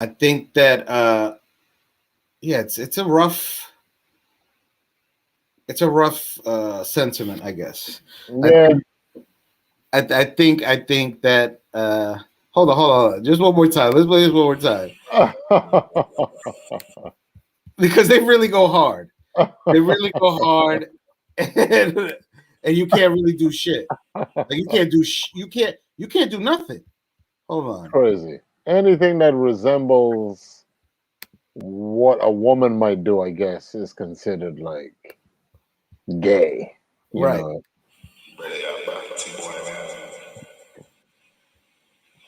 I think that yeah, it's a rough sentiment, I guess. I Yeah. think I think that hold on, just one more time. Let's play this one more time because they really go hard. They really go hard, and, and you can't really do shit. Like you can't do nothing. Hold on. Crazy. Anything that resembles what a woman might do, I guess, is considered like gay. You Right. know.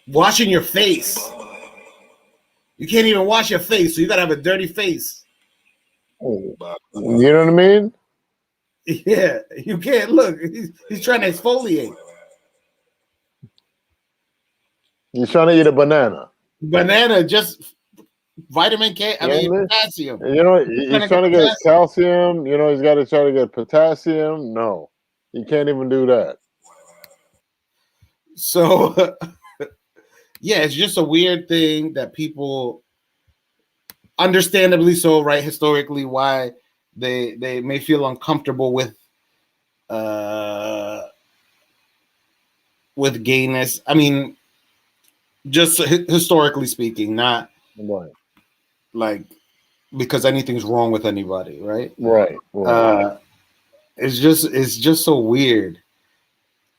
Washing your face. You can't even wash your face, so you gotta have a dirty face. You know what I mean? Yeah, you can't look. He's trying to exfoliate. You're trying to eat a banana. Banana, just vitamin K. I mean Yeah, potassium. you know, He's he's get trying to get his potassium. calcium. You know, he's got to try to get potassium. No, he can't even do that. So yeah, it's just a weird thing that people, understandably so, right? Historically, why they may feel uncomfortable uh with gayness. I mean, just historically speaking, not Right, like because anything's wrong with anybody, right? right, right, Uh, it's just so weird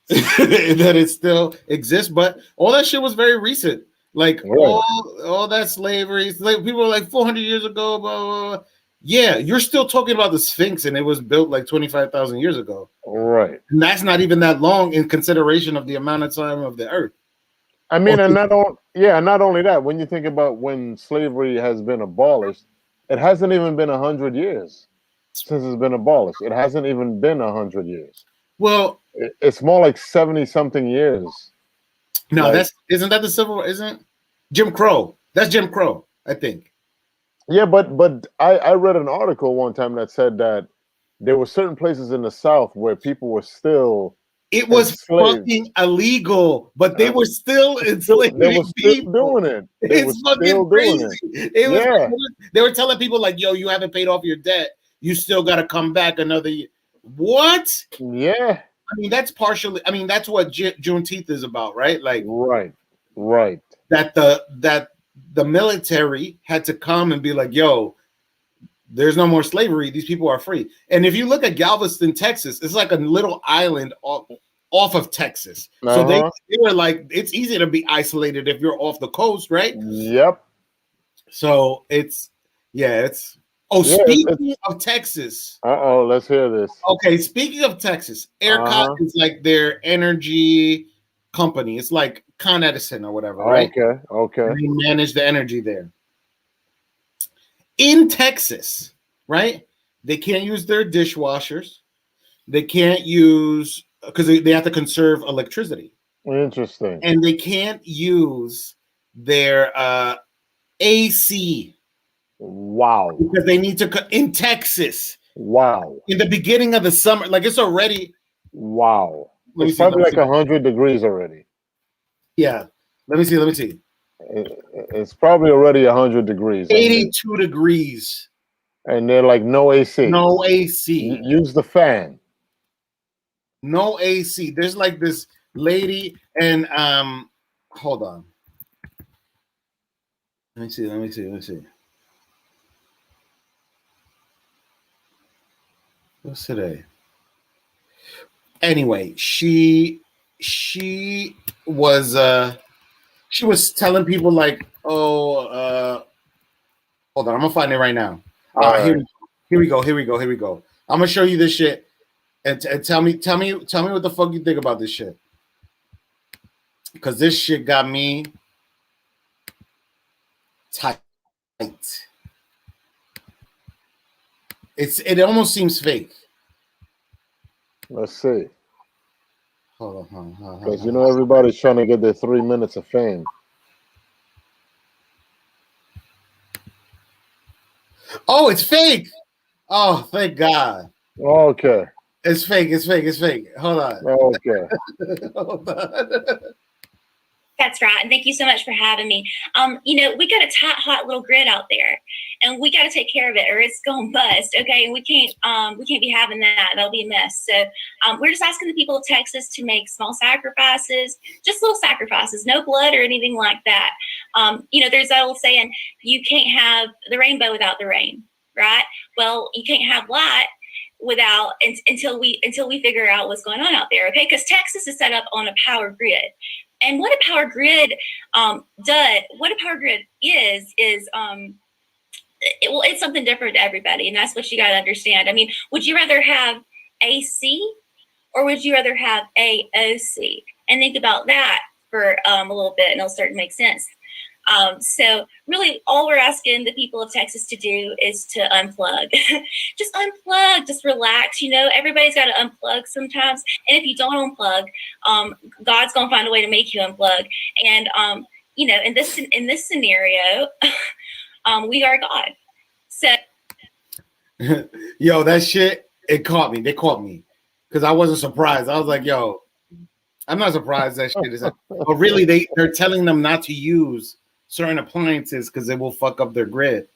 that it still exists. But all that shit was very recent. Like right, all that slavery, like people were like 400 years ago, blah, blah, blah. Yeah, you're still talking about the Sphinx, and it was built like 25,000 years ago. right. And that's not even that long in consideration of the amount of time of the Earth. I Or mean, and not only that. When you think about when slavery has been abolished, it hasn't even been 100 years since it's been abolished. It hasn't even been 100 years. well, It's more like 70 something years. no, Like, that's isn't that the civil? Isn't Jim Crow? That's Jim Crow, I think. yeah, but I read an article one time that said that there were certain places in the South where people were still It was enslaved. fucking illegal, but they Uh, were still they enslaving were still people. doing it. They were It's fucking still doing crazy. it. It was like, Yeah, they were telling people like, "Yo, you haven't paid off your debt. You still got to come back another year." What? yeah, I mean, that's partially. I mean, that's what Juneteenth is about, right? Like right, right. that the military had to come and be like, "Yo, there's no more slavery. These people are free." And if you look at Galveston, Texas, it's like a little island off of Texas. So Uh-huh. they were like, it's easy to be isolated if you're off the coast, right? Yep. So it's yeah, it's oh, Yeah, speaking of Texas. uh-oh, let's hear this. Okay, speaking of Texas, ERCOT Uh-huh. is like their energy company. It's like Con Edison or whatever, right? Okay, okay. And they manage the energy there. In Texas, right? They can't use their dishwashers. They can't use because they have to conserve electricity, Interesting. and they can't use their AC Wow. because they need to in Texas Wow. in the beginning of the summer. Like it's already. Wow. Let me It's see. Let probably me like see. 100 degrees already. Yeah. Let me see. Let me see. It's probably already 100 degrees, 82 degrees. and they're like no AC. No AC. Use the fan. No AC. There's like this lady, and hold on. Let me see. Let me see. Let me see. What's today? Anyway, was she was telling people like, oh, hold on, I'm gonna find it right now. All Here, right. here we go. Here we go. Here we go. I'm gonna show you this shit, and tell me what the fuck you think about this shit, because this shit got me tight. It almost seems fake. Let's see. Hold on. Because you know everybody's trying to get their 3 minutes of fame. Oh, it's fake. Oh, thank God. Okay. It's fake. It's fake. It's fake. Hold on. Okay. Hold on. That's right. And thank you so much for having me. We got a tight, hot little grid out there, and we got to take care of it, or it's going to bust. Okay, and we can't be having that. That'll be a mess. So we're just asking the people of Texas to make small sacrifices, just little sacrifices, no blood or anything like that. There's that old saying, you can't have the rainbow without the rain, right? Well, you can't have light until we figure out what's going on out there. Okay, because Texas is set up on a power grid. And what a power grid is it's something different to everybody, and that's what you got to understand. I mean, would you rather have AC or would you rather have AOC? And think about that for a little bit, and it'll start to make sense. So really all we're asking the people of Texas to do is to unplug. Just unplug, just relax. Everybody's got to unplug sometimes. And if you don't unplug, God's going to find a way to make you unplug. And, in this scenario, we are God. So. Yo, that shit, it caught me. They caught me because I wasn't surprised. I was like, yo, I'm not surprised that shit is. But really, they're telling them not to use certain appliances because it will fuck up their grid.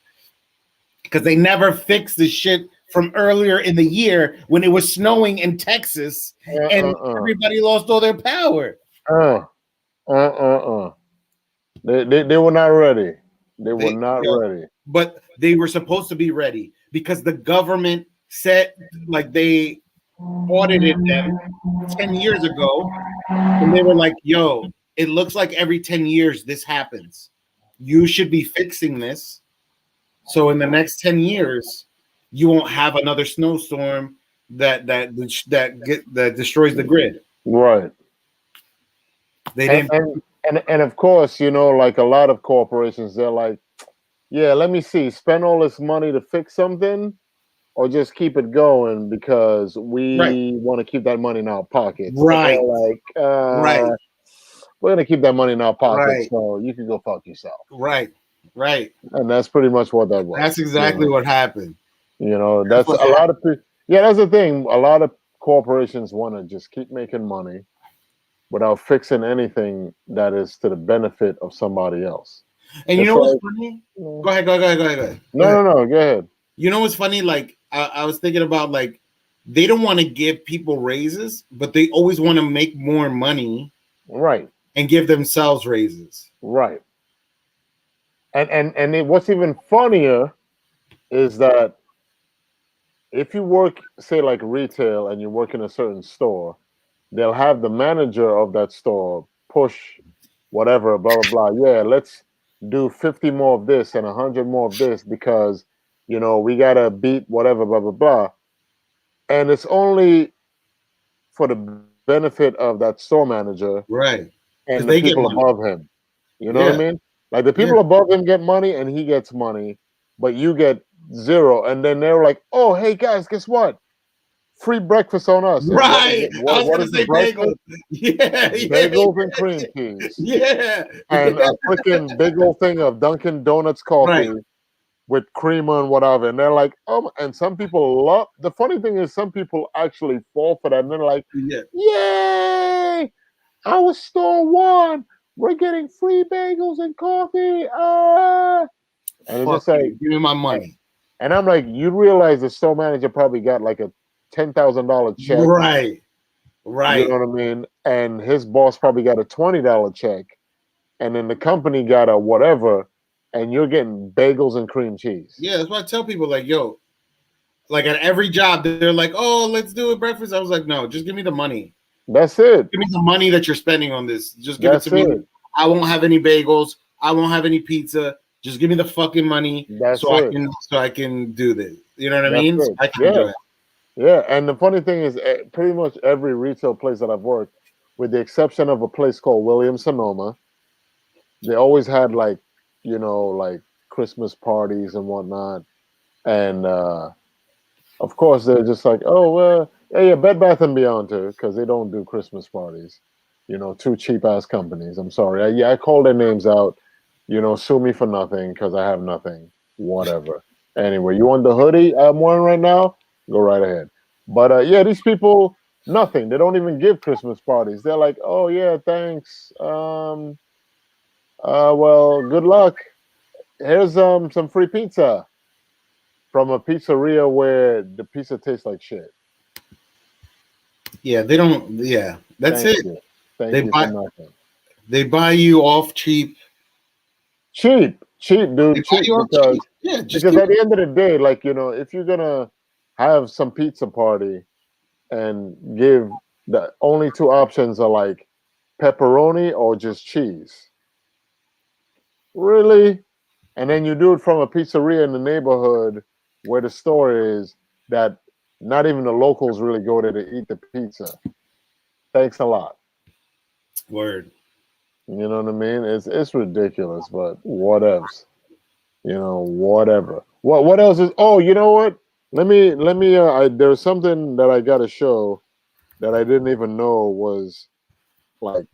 Because they never fixed the shit from earlier in the year when it was snowing in Texas and everybody lost all their power. They were not ready. They were not ready. But they were supposed to be ready because the government said, like, they audited them 10 years ago and they were like, yo, it looks like every 10 years this happens. You should be fixing this. So in the next 10 years, you won't have another snowstorm that destroys the grid. Right. They didn't. And of course, like a lot of corporations, they're like, yeah, let me see, spend all this money to fix something or just keep it going because we want to keep that money in our pockets. Right. Right. We're going to keep that money in our pockets, so you can go fuck yourself. Right. And that's pretty much what that was. That's exactly what happened. That's a lot of people. Yeah, that's the thing. A lot of corporations want to just keep making money without fixing anything that is to the benefit of somebody else. And you know what's funny? Go ahead. No, go ahead. You know what's funny? Like, I was thinking about, like, they don't want to give people raises, but they always want to make more money. Right. And give themselves raises. Right. And what's even funnier is that if you work, say, like retail and you work in a certain store, they'll have the manager of that store push whatever, blah, blah, blah. Yeah, let's do 50 more of this and 100 more of this because, we got to beat whatever, blah, blah, blah. And it's only for the benefit of that store manager. Right. And the people above him. You know what I mean? Like the people above him get money and he gets money, but you get zero. And then they're like, oh, hey, guys, guess what? Free breakfast on us. Right. What is the breakfast? Bagels and cream cheese. Yeah. And a freaking big old thing of Dunkin' Donuts coffee with creamer and whatever. And they're like, oh, and some people love. The funny thing is some people actually fall for that. And they're like, yay! Our store won. We're getting free bagels and coffee. And it's just like, give me my money. And I'm like, you realize the store manager probably got like a $10,000 check. Right. You know what I mean? And his boss probably got a $20 check. And then the company got a whatever. And you're getting bagels and cream cheese. Yeah, that's why I tell people, like, yo, like at every job, they're like, oh, let's do a breakfast. I was like, no, just give me the money. That's it. Give me the money that you're spending on this. Just give it to me. I won't have any bagels. I won't have any pizza. Just give me the fucking money I can do this. You know what I mean? So I can do it. Yeah, and the funny thing is pretty much every retail place that I've worked, with the exception of a place called Williams-Sonoma, they always had like Christmas parties and whatnot. And of course they're just like, oh, well, yeah, Bed Bath & Beyond too, because they don't do Christmas parties. Two cheap-ass companies. I'm sorry. I call their names out. Sue me for nothing because I have nothing. Whatever. Anyway, you want the hoodie I'm wearing right now? Go right ahead. But these people, nothing. They don't even give Christmas parties. They're like, oh, yeah, thanks. Well, good luck. Here's some free pizza from a pizzeria where the pizza tastes like shit. Yeah, they don't. Yeah, that's Thank it. you. Thank They you for buy nothing. they buy you off cheap. Cheap, They dude, buy cheap you off cheap. because Yeah, just because give at it. the end of the day, like if you're gonna have some pizza party and give the only two options are like pepperoni or just cheese, really? And then you do it from a pizzeria in the neighborhood where the store is that not even the locals really go there to eat the pizza. Thanks a lot. Word. You know what I mean? It's ridiculous, but whatevs. Whatever. What else is? Oh, you know what? Let me. There's something that I got to show that I didn't even know was like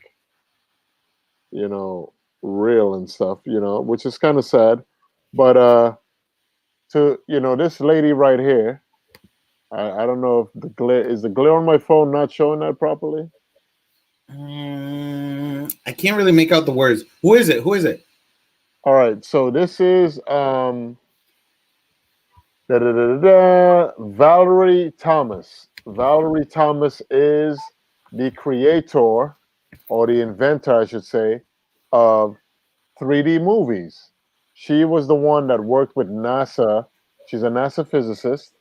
you know real and stuff. Which is kind of sad. But to this lady right here. I don't know if the glare on my phone not showing that properly. I can't really make out the words. Who is it? Who is it? All right, so this is Valerie Thomas. Valerie Thomas is the creator or the inventor, I should say, of 3D movies. She was the one that worked with NASA. She's a NASA physicist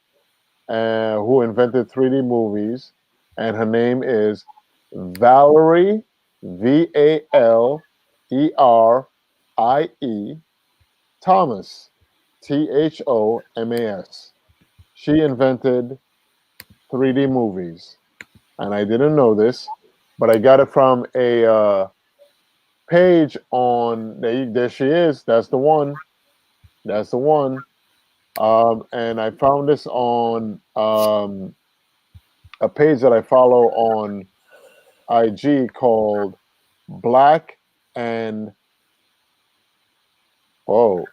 who invented 3D movies, and her name is Valerie Valerie Thomas Thomas. She invented 3D movies, and I didn't know this, but I got it from a page on there. She is. That's the one. That's the one. And I found this on a page that I follow on IG called Black and Whoa,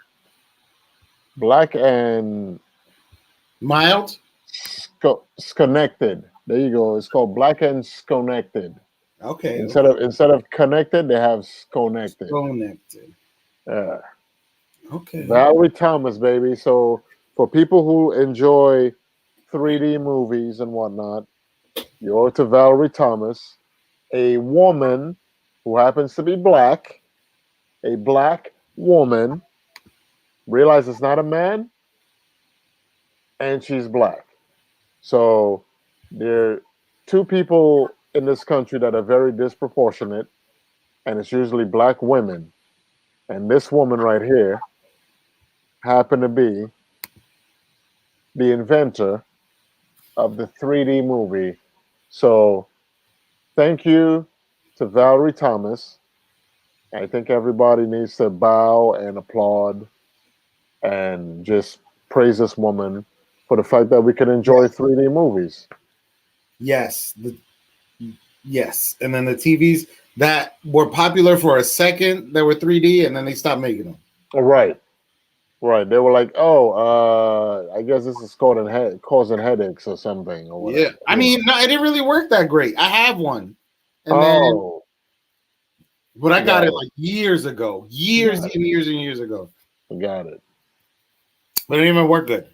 Black and Mild. Connected. There you go. It's called Black and Connected. Okay. Instead of connected, they have connected. Connected. Yeah. Okay. Valerie Thomas, baby. So for people who enjoy 3D movies and whatnot, you owe it to Valerie Thomas, a woman who happens to be black, a black woman. Realize it's not a man, and she's black. So there are two people in this country that are very disproportionate, and it's usually black women. And this woman right here happened to be the inventor of the 3D movie. So thank you to Valerie Thomas. I think everybody needs to bow and applaud and just praise this woman for the fact that we can enjoy 3D movies. Yes. Yes. And then the TVs that were popular for a second, that were 3D, and then they stopped making them. Right, right. They were like, "Oh, I guess this is causing headaches or something or Yeah. whatever." I mean, no, it didn't really work that great. I have one. And then, Oh, but I got got it it. like years ago. Years and years and years ago. Got it. But it didn't even work good.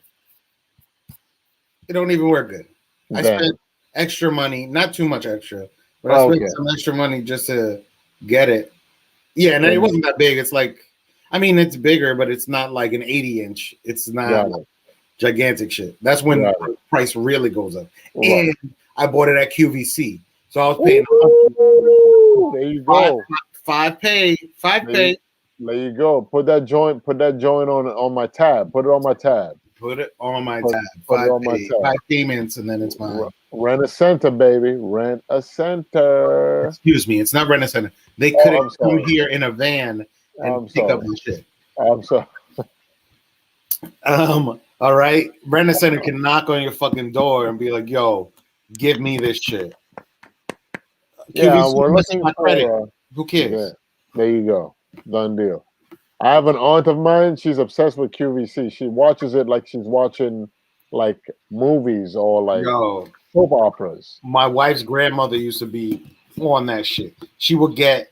It don't even work good. I Damn. spent extra money, not too much extra, but I spent Okay. some extra money just to get it. Yeah, and it And wasn't that big. It's like, I mean, it's bigger, but it's not like an 80-inch. It's not got like it. gigantic shit. That's when Got the price really goes up. Right. And I bought it at QVC, so I was paying Ooh, there you five, go. five pay, five There you, pay. there you go. Put that joint. Put that joint on my tab. Put it on my tab. Put it on my Put, tab. put it Five on my pay, tab. five payments, and then it's mine. Rent a center, baby. Rent a center. Excuse me, it's not Rent a Center. They Oh, couldn't I'm come sorry. here in a van and I'm pick up sorry. the shit. I'm sorry. All right. Rent a Center can knock on your fucking door and be like, "Yo, give me this shit." Yeah, QVC we're must see looking my credit. for. Who Yeah, cares? there you go. Done deal. I have an aunt of mine. She's obsessed with QVC. She watches it like she's watching like movies or like Yo, soap operas. my wife's grandmother used to be on that shit. She would get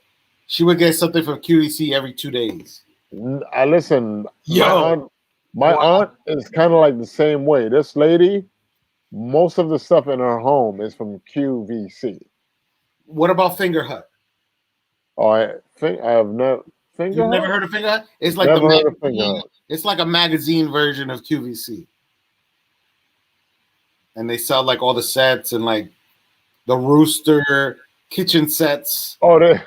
She would get something from QVC every 2 days. I listen. Yo. My Wow. aunt is kind of like the same way. This lady, most of the stuff in her home is from QVC. What about Finger Hut? Oh, I think I have never. You've never heard of Finger Hut? It's like Never the heard of Finger magazine. Hut. It's like a magazine version of QVC. And they sell like all the sets and like the rooster kitchen sets. Oh, they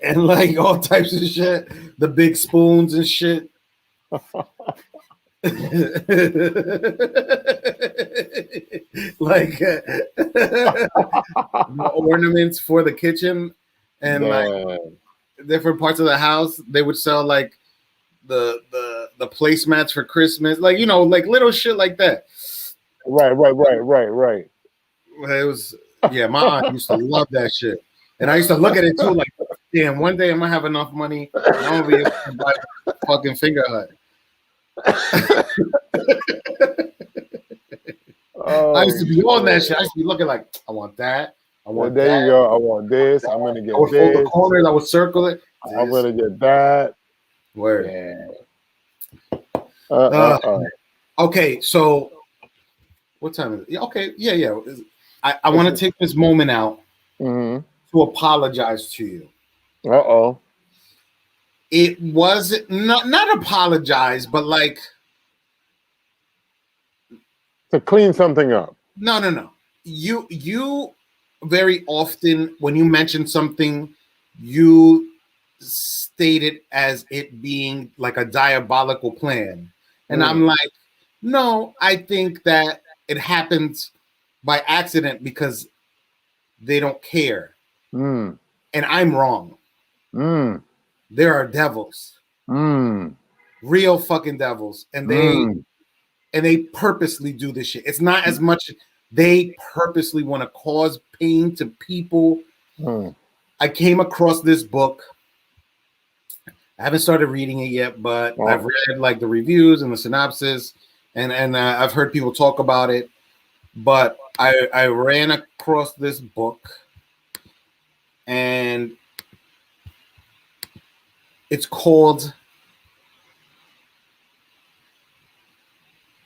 and like all types of shit. The big spoons and shit. Like the ornaments for the kitchen and like different parts of the house. They would sell like the placemats for Christmas, like, you know, like little shit like that. Right. It was, yeah, my aunt used to love that shit. And I used to look at it too, like, damn, one day I'm gonna have enough money and I'm gonna be able to buy fucking Finger Hut. I used to be on that shit. I used to be looking like, I want that. I want there that. You go. I want this. I'm gonna get I would this. fold the corners. I would circle it. I'm gonna get that. Word. Yeah. Okay, so what time is it? Yeah, okay, yeah. I want to take this moment out to apologize to you. It was not apologize, but like to clean something up. No. You very often when you mention something, you state it as it being like a diabolical plan. And I'm like, no, I think that it happens by accident because they don't care. And I'm wrong. There are devils. Real fucking devils. And they purposely do this shit. It's not as much they purposely want to cause pain to people. I came across this book. I haven't started reading it yet, but I've read like the reviews and the synopsis, and I've heard people talk about it. But I ran across this book, and it's called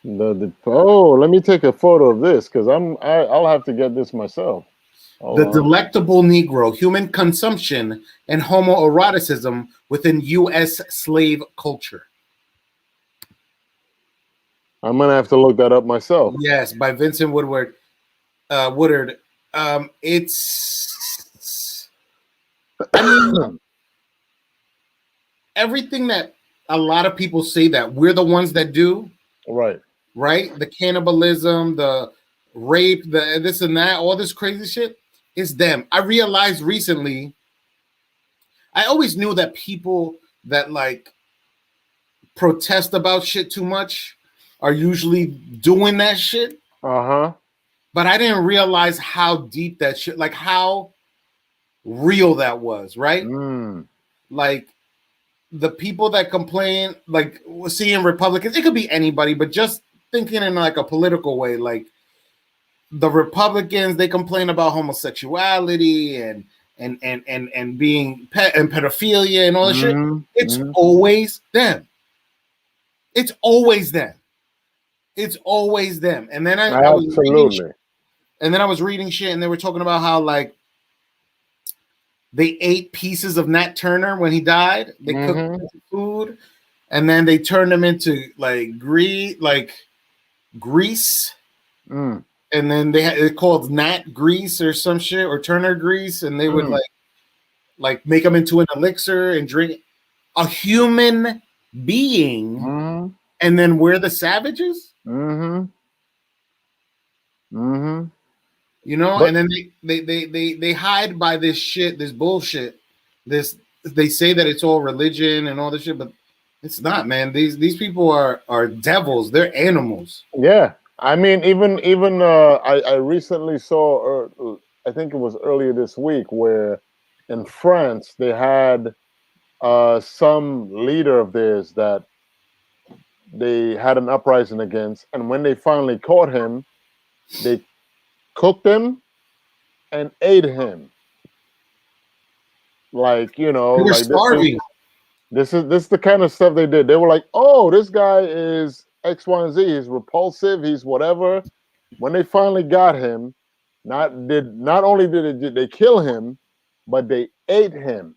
let me take a photo of this because I'll have to get this myself. The Delectable Negro, Human Consumption and Homoeroticism Within U.S. Slave Culture. I'm going to have to look that up myself. Yes, by Vincent Woodward. It's... I mean, everything that a lot of people say that we're the ones that do. Right? The cannibalism, the rape, the this and that, all this crazy shit. It's them. I realized recently, I always knew that people that like protest about shit too much are usually doing that shit. But I didn't realize how deep that shit, like how real that was, right? Like the people that complain, like seeing Republicans, it could be anybody, but just thinking in like a political way, like the Republicans, they complain about homosexuality and being and pedophilia and all that shit. It's always them. It's always them. It's always them. And then I was reading shit, and they were talking about how like they ate pieces of Nat Turner when he died. They cooked food, and then they turned them into like grease. And then they had it called Nat grease or some shit, or Turner grease, and they would like make them into an elixir and drink. A human being, and then we're the savages. You know, and then they hide by this shit, this bullshit. This they say that it's all religion and all this shit, but it's not, man. These people are devils. They're animals. Yeah. I mean, even I recently saw, I think it was earlier this week, where in France they had some leader of theirs that they had an uprising against, and when they finally caught him, they cooked him and ate him. Like, They were like starving. this is the kind of stuff they did. They were like, oh, this guy is X, Y, and Z. He's repulsive. He's whatever. When they finally got him, not only did they kill him, but they ate him.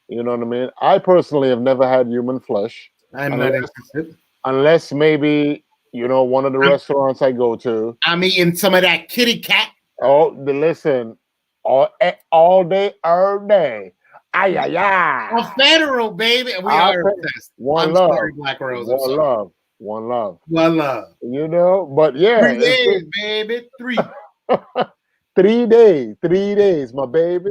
You know what I mean? I personally have never had human flesh, I'm not unless interested. unless maybe one of the restaurants I go to. I'm eating some of that kitty cat. Oh, listen, all day, every day. Ay, ay, A ay. federal baby. We I are think obsessed. one I'm love, sorry, Black Rose. I'm one sorry. love, one love. One love. But yeah, 3 days, baby. 3. 3 days, my baby.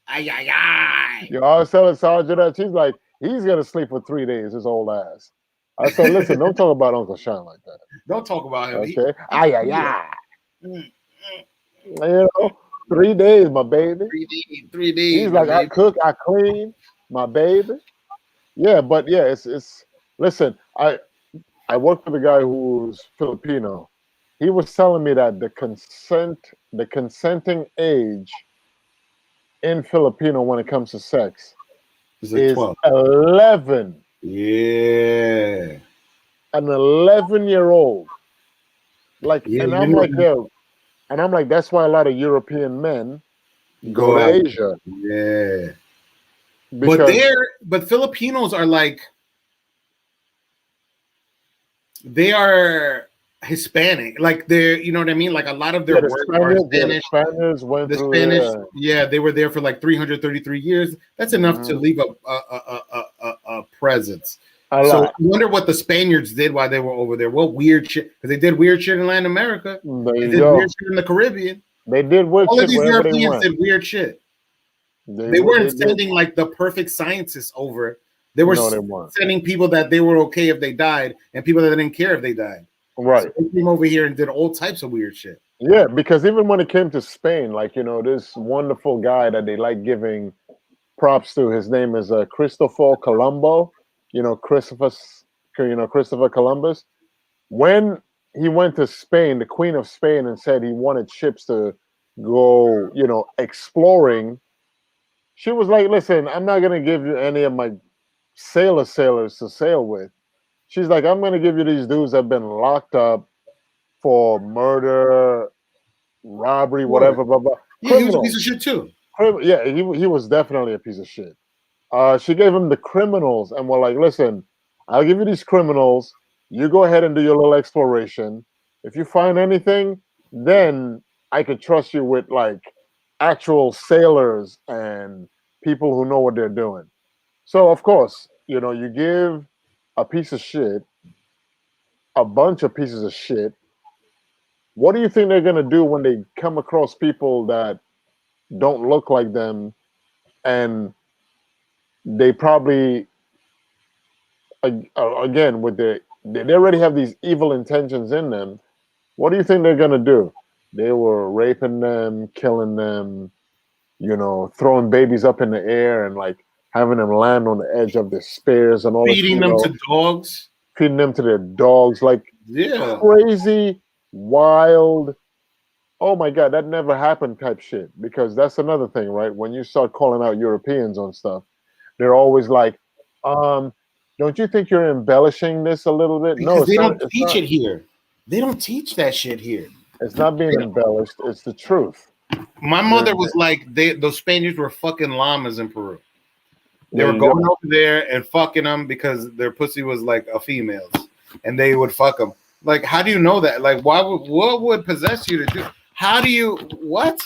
Ay, ay, ay. I was telling Sergeant that she's like, he's gonna sleep for 3 days, his old ass. I said, listen, don't talk about Uncle Sean like that. Don't talk about him. Okay. Ay, ay, Yeah. ay. 3 days, my baby. 3 days. 3 days. He's like, I cook, I clean, my baby. Yeah, but yeah, it's listen, I worked with a guy who's Filipino. He was telling me that the consenting age in Filipino when it comes to sex It's is 12. 11. Yeah. An 11-year-old. Like, Yeah, and you I'm know, like, yo, and I'm like, that's why a lot of European men go to out. Asia. Yeah. Because But Filipinos are like, they are Hispanic. Like they're, you know what I mean? Like a lot of their the words are Spanish. Spaniards went The through Spanish, there. yeah, they were there for like 333 years. That's enough to leave a presence. A So lot. I wonder what the Spaniards did while they were over there. What weird shit? Because they did weird shit in Latin America. There They you did go. weird shit in the Caribbean. They did weird All shit of these wherever they Europeans went. did weird shit. They weren't did. sending like the perfect scientists over. They were No, they weren't. sending people that they were okay if they died and people that didn't care if they died. Right. So they came over here and did all types of weird shit. Yeah, because even when it came to Spain, like, this wonderful guy that they like giving props to, his name is Christopher Colombo, Christopher Columbus. When he went to Spain, the Queen of Spain, and said he wanted ships to go, exploring, she was like, listen, I'm not going to give you any of my sailors to sail with. She's like, I'm going to give you these dudes that have been locked up for murder, robbery, whatever, blah, blah. Yeah, he was a piece of shit too. Yeah, he was definitely a piece of shit. She gave him the criminals and were like, listen, I'll give you these criminals. You go ahead and do your little exploration. If you find anything, then I could trust you with like actual sailors and people who know what they're doing. So, of course, you give a piece of shit, a bunch of pieces of shit. What do you think they're going to do when they come across people that don't look like them and they probably again with they already have these evil intentions in them? What do you think they're going to do? They were raping them, killing them, throwing babies up in the air and like having them land on the edge of their spears and all feeding this, them to dogs, feeding them to their dogs, like crazy, wild, oh my god, that never happened type shit. Because that's another thing, right? When you start calling out Europeans on stuff, they're always like, don't you think you're embellishing this a little bit? Because No, they don't teach it here. They don't teach that shit here. It's not being embellished. It's the truth. My mother was like, those Spaniards were fucking llamas in Peru. They were going over there and fucking them because their pussy was like a female's, and they would fuck them. Like, how do you know that? Like, what would possess you to do? How do you what?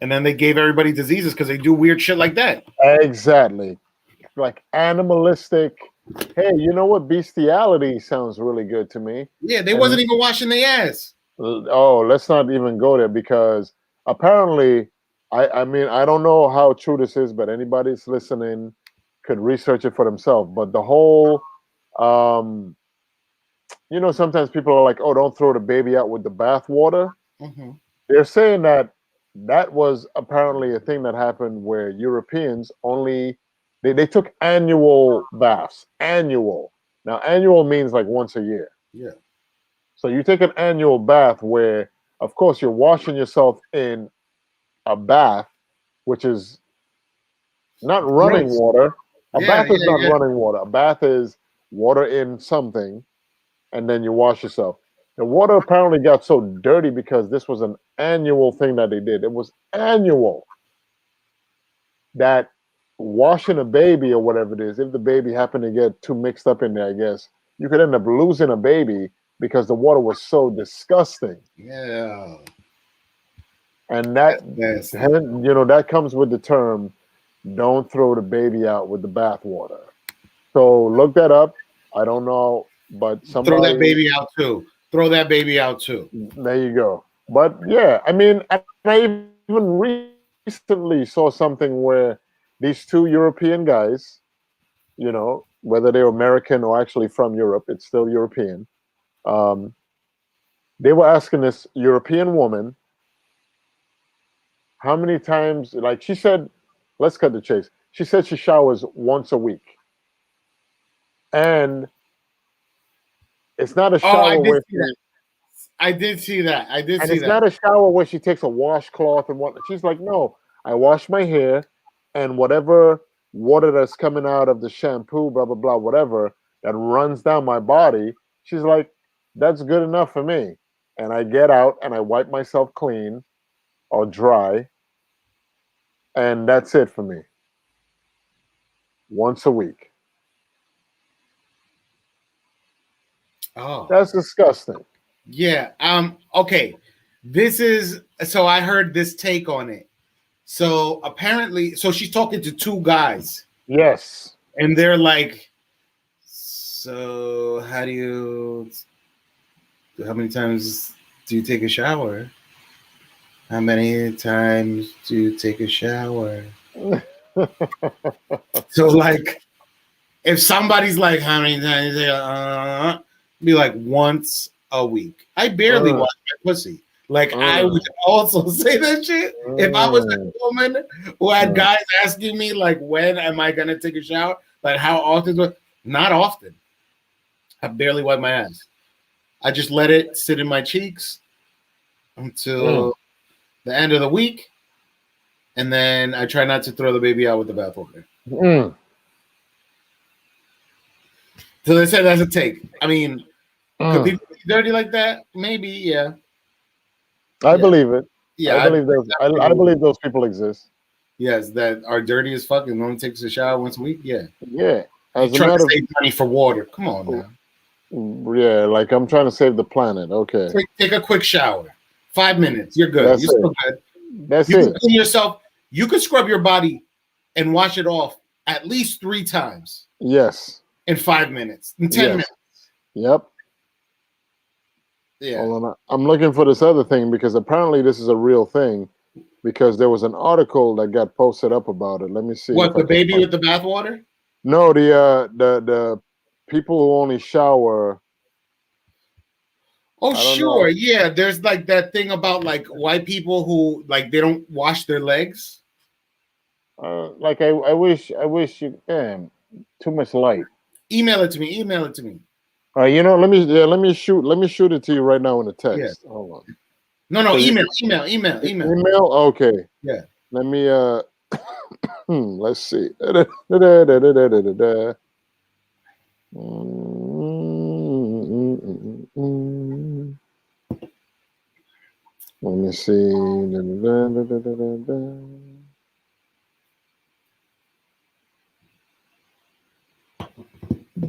And then they gave everybody diseases because they do weird shit like that. Exactly. Like animalistic. Hey, you know what? Bestiality sounds really good to me. Yeah, they wasn't even washing their ass. Oh, let's not even go there because apparently, I mean, I don't know how true this is, but anybody that's listening could research it for themselves. But the whole, sometimes people are like, oh, don't throw the baby out with the bathwater. Mm-hmm. They're saying that was apparently a thing that happened where Europeans only they took annual baths. Annual. Now, annual means like once a year. Yeah. So you take an annual bath where, of course, you're washing yourself in a bath, which is not running Gross. water. A Yeah, bath is yeah, not yeah. running water. A bath is water in something, and then you wash yourself. The water apparently got so dirty because this was an annual thing that they did. It was annual that washing a baby or whatever it is, if the baby happened to get too mixed up in there, I guess, you could end up losing a baby because the water was so disgusting. Yeah. And That's that, nasty. that comes with the term, don't throw the baby out with the bathwater. So look that up. I don't know, but Throw that somebody, baby out too. Throw that baby out too. there you go. But yeah, I mean, and I even recently saw something where these two European guys, whether they're American or actually from Europe, it's still European. Um, they were asking this European woman how many times, like she said, let's cut the chase. She said she showers once a week. And it's not a Oh, I shower did where see that. I did see that. I did and see it's that. not a shower where she takes a washcloth and what she's like, no, I wash my hair and whatever water that's coming out of the shampoo, blah blah blah, whatever that runs down my body, she's like, that's good enough for me. And I get out and I wipe myself clean or dry, and that's it for me. Once a week. Oh, That's disgusting. yeah. Okay. This is so I heard this take on it. So apparently, so she's talking to two guys, Yes. and they're like, "So how do you? How many times do you take a shower? How many times do you take a shower?" So like, if somebody's like, "How many times?" Be like once a week. I barely Uh, wash my pussy. Like I uh, would also say that shit if I was a woman who had uh, guys asking me like, when am I gonna take a shower? Like how often? Not often. I barely wipe my ass. I just let it sit in my cheeks mm. until the end of the week, and then I try not to throw the baby out with the bathwater. Mm. So they said that's a take. I mean, could Mm. people be dirty like that? Maybe, yeah. I Yeah. believe it. Yeah, I I believe those. I definitely believe. believe those people exist. Yes, that are dirty as fuck and only takes a shower once a week. Yeah. Yeah. You As a trying to matter of, save money for water. Come on now. yeah, like I'm trying to save the planet. Okay, Take a quick shower. 5 minutes. You're good. that's You're it. still good. That's You can it. clean yourself. You can scrub your body and wash it off at least 3 times Yes. in 5 minutes, in 10 Yes. minutes. Yep. Yeah. Hold on. I'm looking for this other thing because apparently this is a real thing because there was an article that got posted up about it. Let me see if What, I the can baby find. with the bathwater? No, the people who only shower. Oh, I don't sure. know. Yeah. There's like that thing about like white people who like they don't wash their legs. Like I wish you. Damn, too much light. Email it to me. Email it to me. Let me shoot it to you right now in the Yeah. text. Hold on. No, no, So you email. email? Okay. Yeah. Let me let's see. Let me see.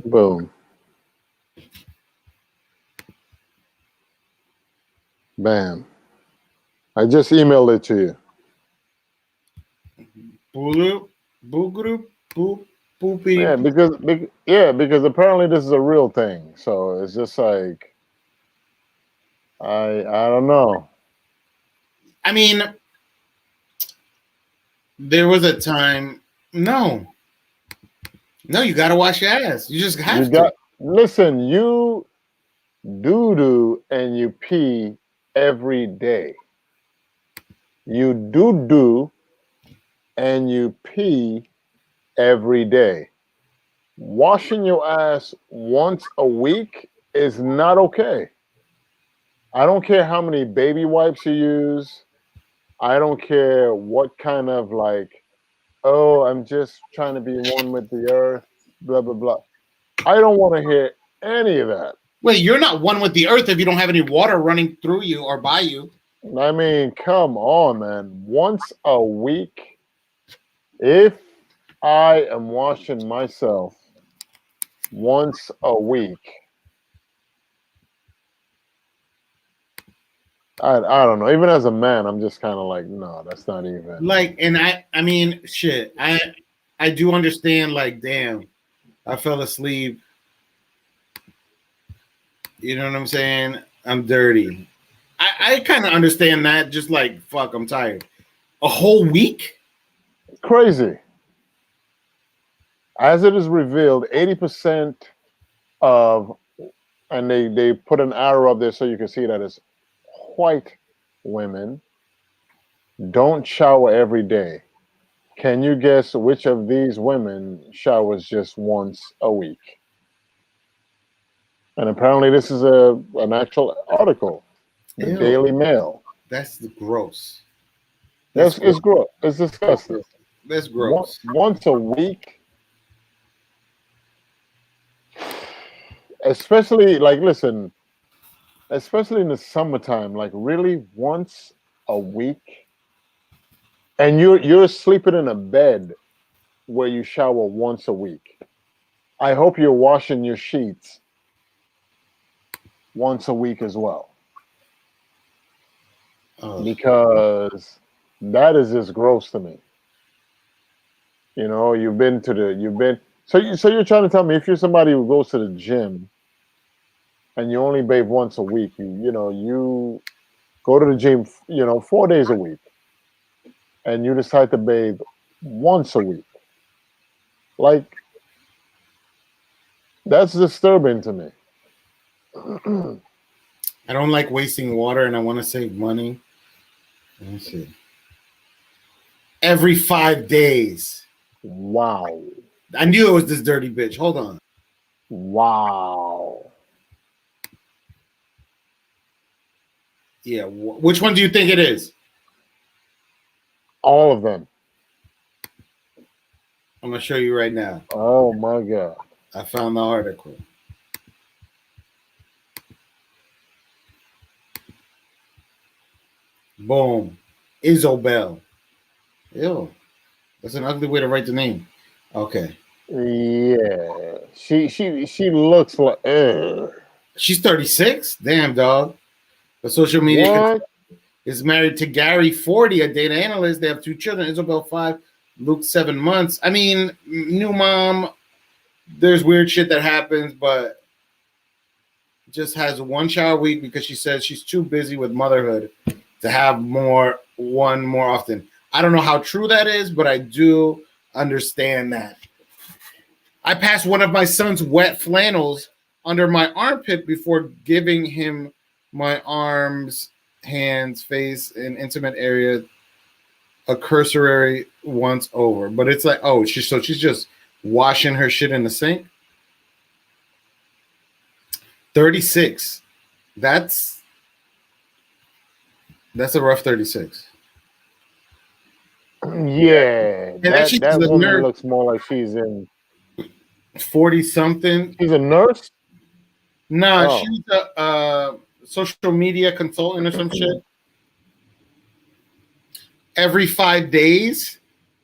Boom. Bam. I just emailed it to you. Boop, boop, boop, Yeah, boopy. because apparently this is a real thing. So it's just like I don't know. I mean, there was a time. No, no, you gotta wash your ass. You just You have to. got listen, you doo doo and you pee every day. You do and you pee every day. Washing your ass once a week is not okay. I don't care how many baby wipes you use. I don't care what kind of like, oh, I'm just trying to be one with the earth, blah blah blah. I don't want to hear any of that. Wait, you're not one with the earth if you don't have any water running through you or by you. I mean, come on, man. Once a week, if I am washing myself once a week, I don't know. Even as a man, I'm just kind of like, no, that's not even. Like, and I mean, shit. I do understand. Like, damn, I fell asleep. You know what I'm saying? I'm dirty. I kind of understand that. Just like, fuck, I'm tired. A whole week? Crazy. As it is revealed, 80% of, and they put an arrow up there so you can see that it's white women don't shower every day. Can you guess which of these women showers just once a week? And apparently, this is an actual article, the Ew. Daily Mail. That's gross. It's gross. It's disgusting. That's gross. Once a week, especially like, listen, especially in the summertime, like really once a week, and you're sleeping in a bed where you shower once a week. I hope you're washing your sheets once a week as well. Because that is just gross to me. You know, you've been so you're trying to tell me if you're somebody who goes to the gym and you only bathe once a week, you go to the gym, 4 days a week, and you decide to bathe once a week. Like, that's disturbing to me. I don't like wasting water, and I want to save money. Let me see. Every 5 days. Wow. I knew it was this dirty bitch. Hold on. Wow. Yeah. Which one do you think it is? All of them. I'm going to show you right now. Oh, my God. I found the article. Boom. Isobel. Ew. That's an ugly way to write the name. Okay. Yeah. She looks like She's 36? Damn, dog. The social media is married to Gary, 40, a data analyst. They have 2 children, Isobel 5, Luke 7 months. I mean, new mom, there's weird shit that happens, but just has 1 shower a week because she says she's too busy with motherhood to have one more often. I don't know how true that is, but I do understand that. I passed one of my son's wet flannels under my armpit before giving him my arms, hands, face, and intimate area a cursory once over. But it's like, oh, she's just washing her shit in the sink. 36. That's a rough 36. Yeah, that woman looks more like she's in 40 something. She's a nurse? No, she's a social media consultant or some shit. Every 5 days,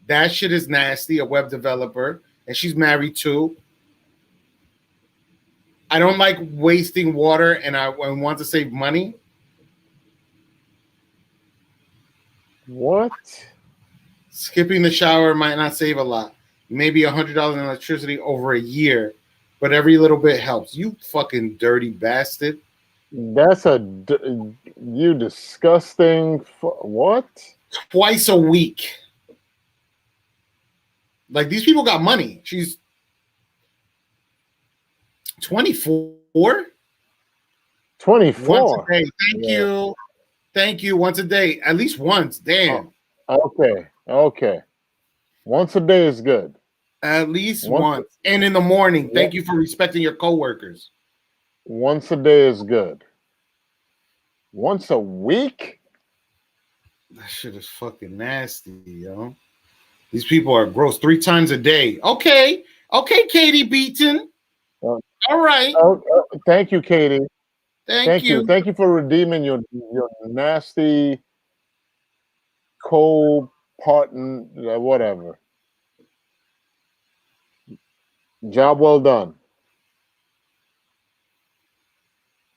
that shit is nasty. A web developer, and she's married too. I don't like wasting water, and I want to save money. What? Skipping the shower might not save a lot. Maybe $100 in electricity over a year, but every little bit helps. You fucking dirty bastard. That's you disgusting. What? Twice a week. Like, these people got money. She's 24? 24. Once a day. Thank you. Once a day. At least once. Damn. Okay. Once a day is good. At least once. And in the morning. Thank you for respecting your coworkers. Once a day is good. Once a week? That shit is fucking nasty, yo. These people are gross. 3 times a day. Okay, Katie Beaton. All right. Thank you, Katie. Thank you. Thank you for redeeming your nasty co-partner, whatever. Job well done.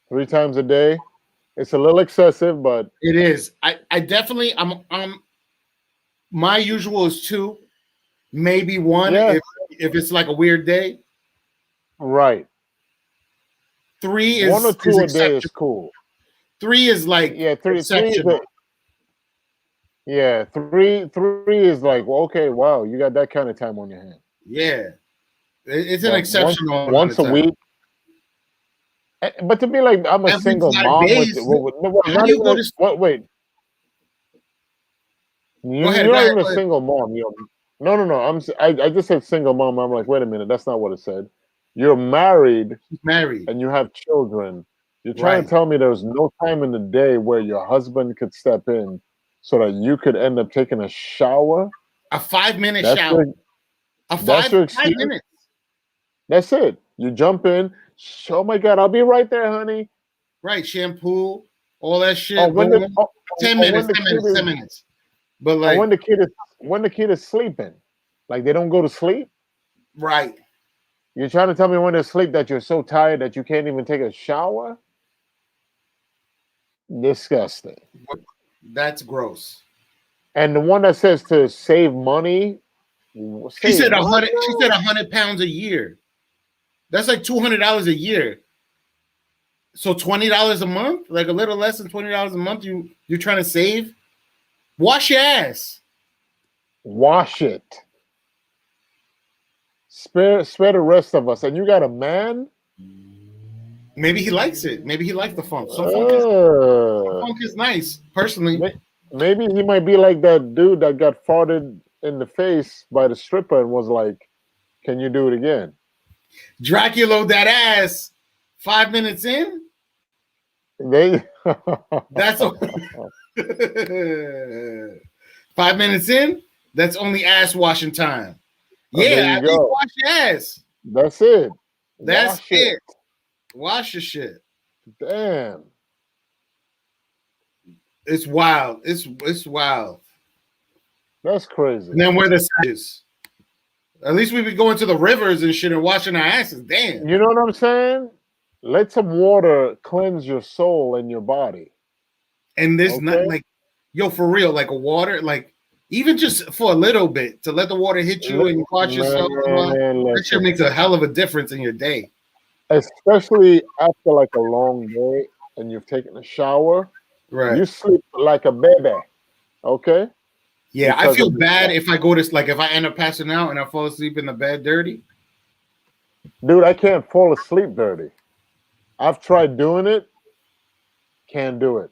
3 times a day. It's a little excessive, but it is. I definitely I'm my usual is 2, maybe 1 if it's like a weird day. Right. 3 is 1 or 2 a day is cool. 3 is like 3 is three is like, well, okay, wow, you got that kind of time on your hand. Yeah, it's an exceptional once a week. But to be like, I'm a single mom. Wait. You're not even a single mom. No. I just said single mom. I'm like, wait a minute, that's not what it said. You're married, and you have children. You're trying to tell me there's no time in the day where your husband could step in so that you could end up taking a shower? A 5-minute shower. That's your excuse? 5 minutes. That's it. You jump in. Oh my God, I'll be right there, honey. Right, shampoo, all that shit. 10 minutes. 10 minutes. But like when the kid is sleeping, like they don't go to sleep. Right. You're trying to tell me when they're asleep that you're so tired that you can't even take a shower? Disgusting. That's gross. And the one that says to save money. She said 100. She said 100 pounds a year. That's like $200 a year. So $20 a month, like a little less than $20 a month. You're trying to save. Wash your ass. Wash it. Spare the rest of us. And you got a man? Maybe he likes it. Maybe he likes the funk. Some funk is nice, personally. Maybe he might be like that dude that got farted in the face by the stripper and was like, "Can you do it again?" Dracula that ass. 5 minutes in. That's 5 minutes in. That's only ass washing time. Yeah, I think wash your ass. That's it. That's it. Wash your shit. Damn. It's wild. It's wild. That's crazy. And then where the savages. At least we be going to the rivers and shit and washing our asses. Damn. You know what I'm saying? Let some water cleanse your soul and your body. And this not like, yo, for real, like a water, like even just for a little bit to let the water hit you and wash yourself. That shit makes a hell of a difference in your day. Especially after like a long day and you've taken a shower. Right. You sleep like a baby. Okay? Yeah, because I feel bad if I go to, like, if I end up passing out and I fall asleep in the bed dirty. Dude, I can't fall asleep dirty. I've tried doing it. Can't do it.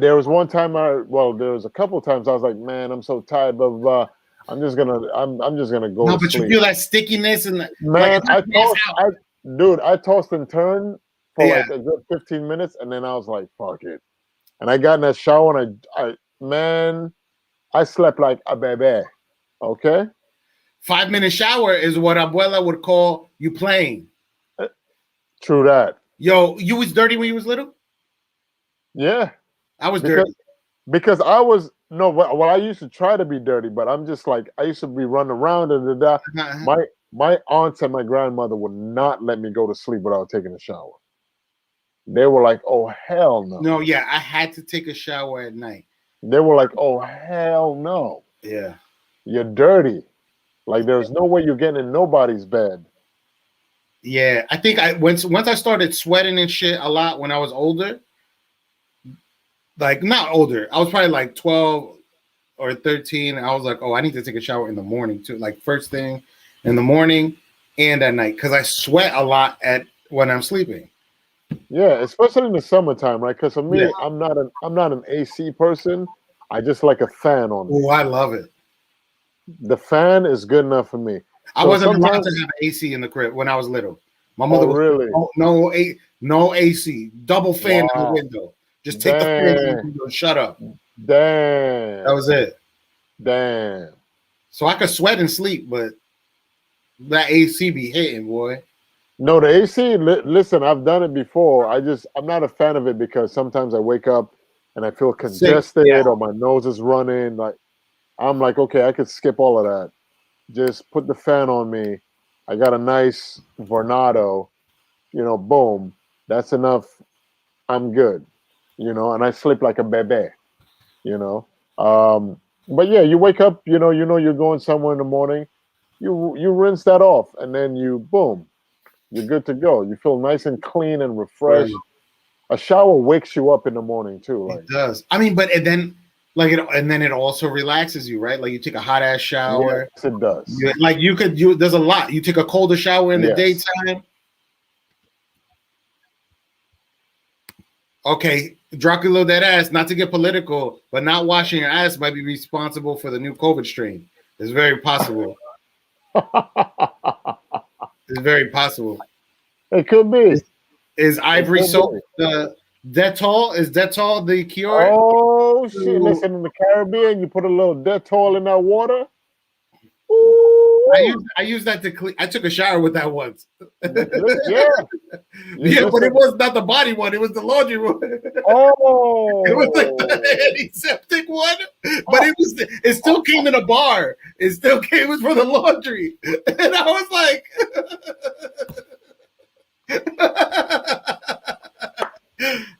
There was one time there was a couple of times I was like, man, I'm so tired, blah, blah, blah. I'm just gonna go. No, to but sleep. you feel that stickiness and man, I tossed and turned for like a good 15 minutes, and then I was like, fuck it. And I got in that shower and I slept like a baby. Okay? 5-minute shower is what Abuela would call you playing. True that. Yo, you was dirty when you was little? Yeah. I was dirty. Because I was, I used to try to be dirty, but I'm just like, I used to be running around and my aunts and my grandmother would not let me go to sleep without taking a shower. They were like, oh, hell no. No, yeah, I had to take a shower at night. They were like, oh, hell no. Yeah. You're dirty. Like, there's no way you're getting in nobody's bed. Yeah, I think once I started sweating and shit a lot when I was older, like not older, I was probably like 12 or 13. I was like, oh, I need to take a shower in the morning too, like first thing in the morning and at night, because I sweat a lot when I'm sleeping. Yeah, especially in the summertime, right? Because for me, I'm not an AC person. I just like a fan on me. Oh, I love it. The fan is good enough for me. I wasn't allowed to have AC in the crib when I was little. My mother was really no AC, double fan in the window. Just take the fan and go, shut up. Damn. That was it. Damn. So I could sweat and sleep, but that AC be hitting, boy. No, the AC. Listen, I've done it before. I'm not a fan of it because sometimes I wake up and I feel congested or my nose is running. Like I'm like, okay, I could skip all of that. Just put the fan on me. I got a nice Vornado. Boom. That's enough. I'm good. And I sleep like a bebe. But yeah, you wake up. You're going somewhere in the morning. You rinse that off, and then boom. You're good to go. You feel nice and clean and refreshed. Right. A shower wakes you up in the morning too. Like it does. I mean, and then it also relaxes you, right? Like you take a hot ass shower. Yes, it does. There's a lot. You take a colder shower in the daytime. Okay, Dracula that ass, not to get political, but not washing your ass might be responsible for the new COVID strain. It's very possible. It's very possible. It could be. Is Ivory soap the Dettol? Is Dettol the cure? Oh shit! Listen, in the Caribbean, you put a little Dettol in that water. Ooh. I use that to clean. I took a shower with that once. Yeah, but it was not the body one. It was the laundry one. Oh, it was like the antiseptic one, but it still came in a bar. It still came. It was for the laundry, and I was like.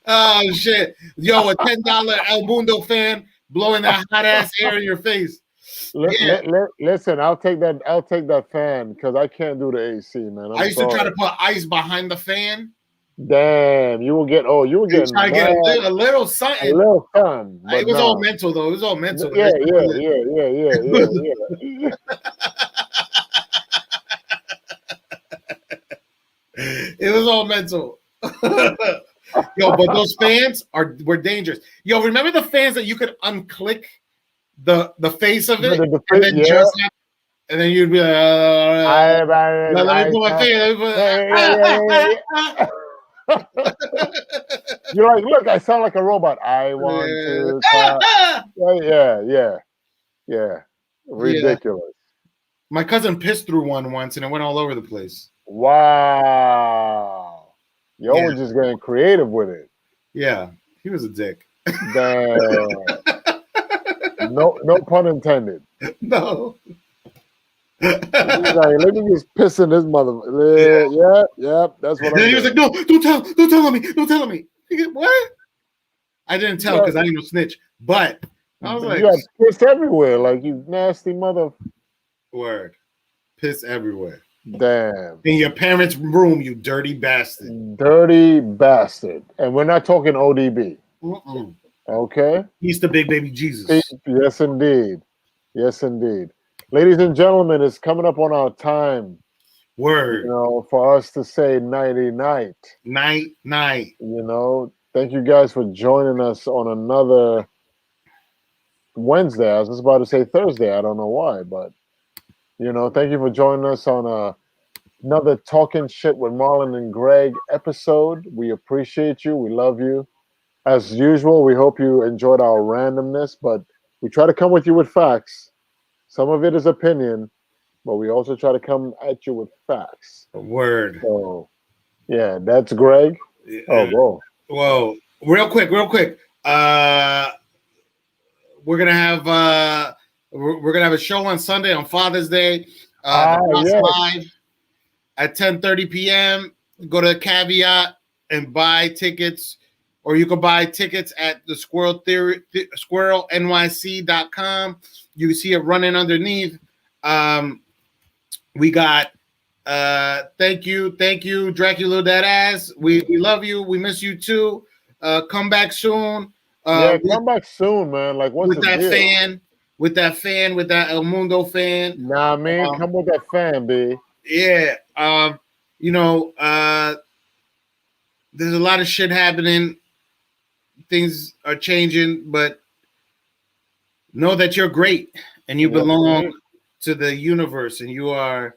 Oh shit! Yo, a $10 El Mundo fan blowing that hot ass air in your face. Listen, I'll take that fan because I can't do the AC, man. I used to try to put ice behind the fan. Damn, you will get try to get a little something. A little sun. It was all mental though. It was all mental. Yeah. It was all mental. Yo, but those fans were dangerous. Yo, remember the fans that you could unclick the face of it, and then you'd be like, let me put my face. You're like, look, I sound like a robot. I want to clap. Yeah. Ridiculous. My cousin pissed through one once, and it went all over the place. Wow. We're just getting creative with it. Yeah, he was a dick. Damn. No pun intended. No. Like, let me just piss in this mother. Yeah. That's what. And he was like, "No, don't tell me." What? I didn't tell because I ain't no snitch. But I was like, "You got piss everywhere, like you nasty mother." Word, piss everywhere. Damn. In your parents' room, you dirty bastard. Dirty bastard. And we're not talking ODB. Okay? He's the big baby Jesus. Yes, indeed. Ladies and gentlemen, it's coming up on our time. Word. For us to say nighty night. Night. Thank you guys for joining us on another Wednesday. I was just about to say Thursday. I don't know why, but thank you for joining us on another Talking Shit with Marlon and Greg episode. We appreciate you. We love you. As usual, we hope you enjoyed our randomness, but we try to come with you with facts. Some of it is opinion, but we also try to come at you with facts. Word. So, yeah, that's Greg. Oh, whoa. Real quick. We're gonna have a show on Sunday on Father's Day. Live at 10:30 p.m. Go to Caveat and buy tickets, or you can buy tickets at the squirrelnyc.com. You see it running underneath. We got thank you, Dracula that ass. We love you. We miss you too. Come back soon. Come back soon, man. Like what's with the that deal? with that El Mundo fan. Nah, man, come with that fan, B. Yeah. There's a lot of shit happening. Things are changing, but know that you're great and you belong to the universe and you are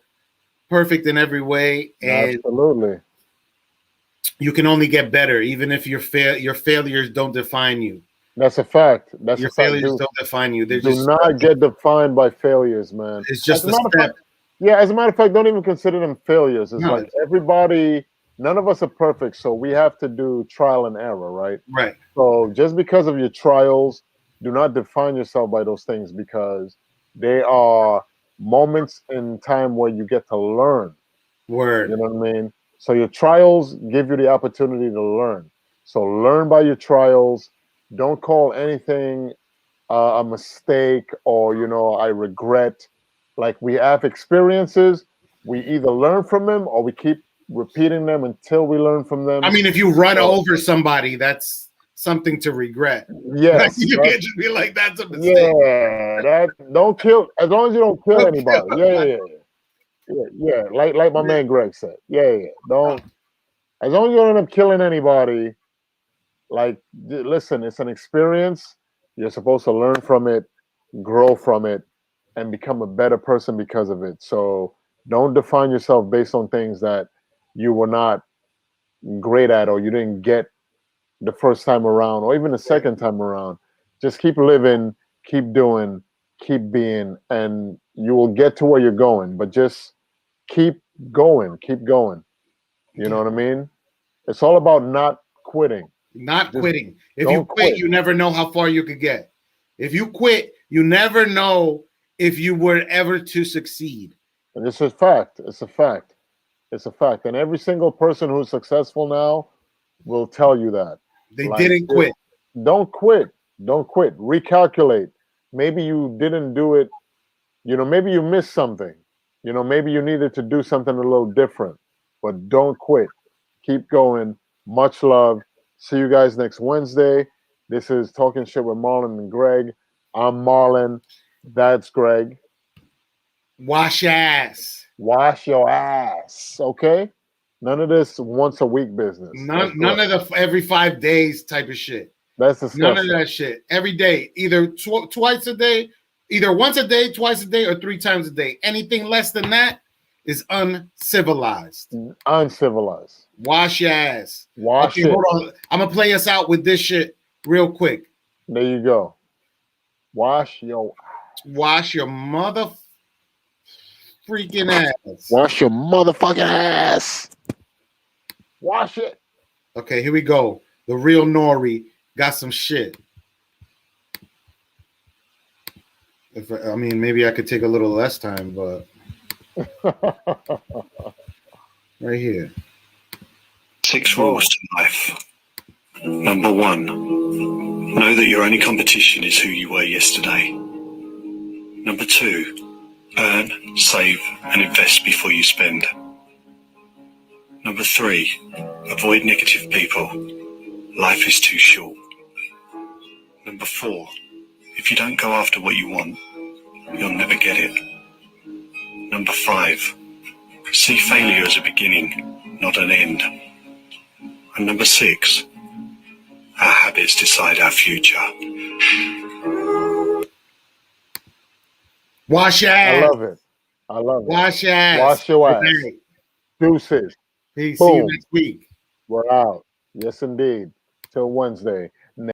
perfect in every way. And absolutely. you can only get better, even if your failures don't define you. That's a fact. That's Your a fact. failures don't define you. They're Do just not get defined by failures, man. it's just As a a matter of step. fact, yeah, as a matter of fact, don't even consider them failures. It's No, like everybody, none of us are perfect, so we have to do trial and error, right? right. So just because of your trials, do not define yourself by those things because they are moments in time where you get to learn. Word. You know what I mean? So your trials give you the opportunity to learn. So learn by your trials. Don't call anything a mistake or I regret. Like we have experiences, we either learn from them or we keep repeating them until we learn from them. I mean, if you run So, over somebody, that's something to regret. Like, yes, you can't just be like, that's a mistake. yeah, that don't kill as long as you don't kill anybody. Yeah. Like my man Greg said. Yeah. Don't as long as you don't end up killing anybody. Like, listen, it's an experience. You're supposed to learn from it, grow from it, and become a better person because of it. So don't define yourself based on things that you were not great at or you didn't get the first time around or even the second time around. Just keep living, keep doing, keep being, and you will get to where you're going. But just keep going, keep going. You know what I mean? It's all about not quitting. Not Just quitting. If you don't quit, quit. you never know how far you could get. If you quit, you never know if you were ever to succeed. And it's a fact. It's a fact. It's a fact. And every single person who's successful now will tell you that. They Like, didn't quit. don't quit. Don't quit. Recalculate. Maybe you didn't do it. Maybe you missed something. Maybe you needed to do something a little different. But don't quit. Keep going. Much love. See you guys next Wednesday. This is Talking Shit with Marlon and Greg. I'm Marlon. That's Greg. Wash your ass. Wash your ass. Okay? None of this once a week business. None of the every 5 days type of shit. That's disgusting. None of that shit. Every day, either twice a day, either once a day, twice a day, or 3 times a day. Anything less than that is uncivilized. Uncivilized. Wash your ass. Wash okay, it. hold on. I'm gonna play us out with this shit real quick. There you go. Wash your mother freaking ass. Wash your motherfucking ass. Wash it. Okay, here we go. The real Nori got some shit. I mean, maybe I could take a little less time, but right here. 6 rules to life. Number 1, know that your only competition is who you were yesterday. Number 2, earn, save, and invest before you spend. Number 3, avoid negative people. Life is too short. Number 4, if you don't go after what you want, you'll never get it. Number 5, see failure as a beginning, not an end. And number 6, our habits decide our future. Wash your ass. I love it. I love it. Wash your ass. Wash your ass. Okay. Deuces. Peace. Boom. See you next week. We're out. Yes, indeed. Till Wednesday.